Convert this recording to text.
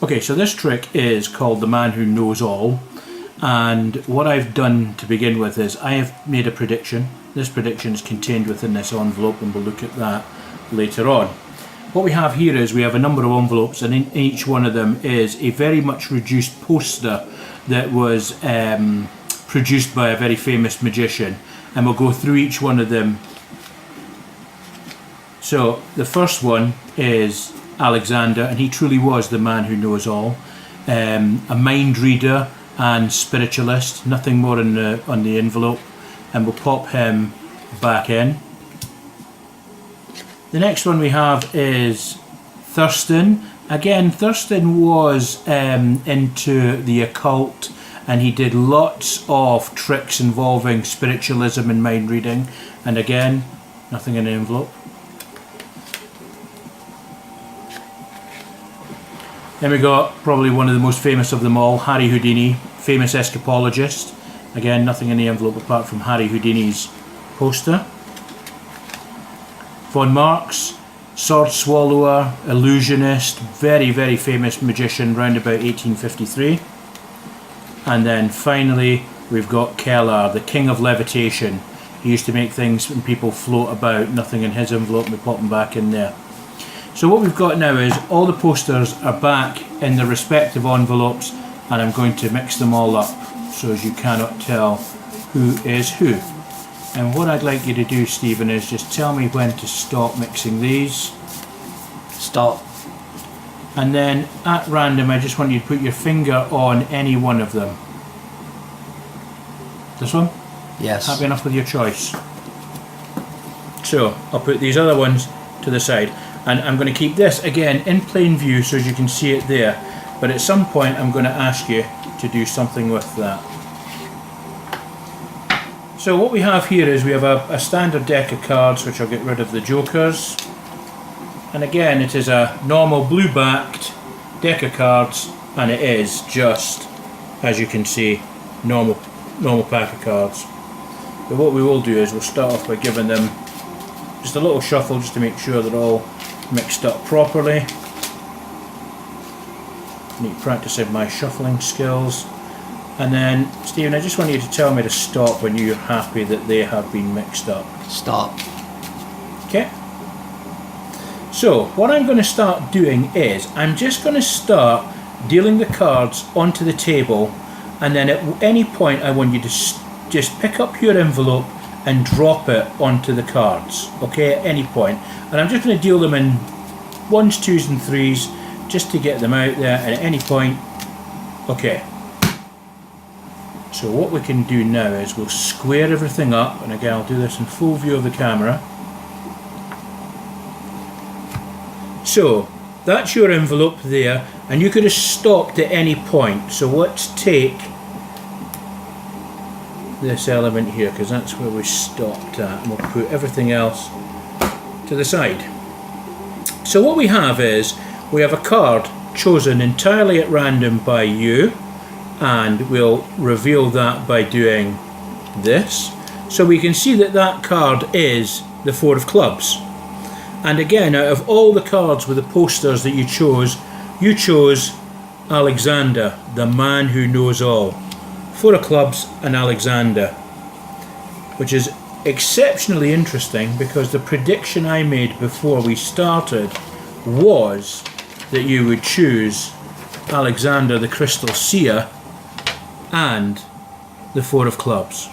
Okay, so this trick is called the Man Who Knows All, and what I've done to begin with is I have made a prediction. This prediction is contained within this envelope, and we'll look at that later on. What we have here is we have a number of envelopes, and in each one of them is a very much reduced poster that was produced by a very famous magician, and we'll go through each one of them. So the first one is Alexander, and he truly was the man who knows all, a mind reader and spiritualist, nothing more on the envelope, and we'll pop him back in. The next one we have is Thurston. Again, Thurston was into the occult, and he did lots of tricks involving spiritualism and mind reading, and again, nothing in the envelope. Then we got probably one of the most famous of them all, Harry Houdini, famous escapologist. Again, nothing in the envelope apart from Harry Houdini's poster. Von Marx, sword swallower, illusionist, very, very famous magician round about 1853. And then finally, we've got Kellar, the king of levitation. He used to make things and people float about, nothing in his envelope, and we pop them back in there. So what we've got now is all the posters are back in their respective envelopes, and I'm going to mix them all up so as you cannot tell who is who. And what I'd like you to do, Stephen, is just tell me when to stop mixing these. Stop. And then at random I just want you to put your finger on any one of them. This one? Yes. Happy enough with your choice? So I'll put these other ones to the side. And I'm going to keep this again in plain view so as you can see it there, but at some point I'm going to ask you to do something with that. So what we have here is we have a standard deck of cards, which I'll get rid of the jokers, and again it is a normal blue backed deck of cards, and it is just, as you can see, normal pack of cards. But what we will do is we'll start off by giving them just a little shuffle just to make sure they're all mixed up properly. Need practicing my shuffling skills. And then, Stephen, I just want you to tell me to stop when you're happy that they have been mixed up. Stop. Okay. So, what I'm going to start doing is, I'm just going to start dealing the cards onto the table, and then at any point I want you to just pick up your envelope and drop it onto the cards, okay, at any point. And I'm just going to deal them in 1s, 2s and 3s just to get them out there, and at any point, okay. So what we can do now is we'll square everything up, and again I'll do this in full view of the camera. So that's your envelope there, and you could have stopped at any point. So let's take this element here, because that's where we stopped at, and we'll put everything else to the side. So what we have is we have a card chosen entirely at random by you, and we'll reveal that by doing this. So we can see that that card is the 4 of clubs, and again, out of all the cards with the posters that you chose Alexander, the man who knows all. 4 of clubs and Alexander, which is exceptionally interesting because the prediction I made before we started was that you would choose Alexander the Crystal Seer and the 4 of clubs.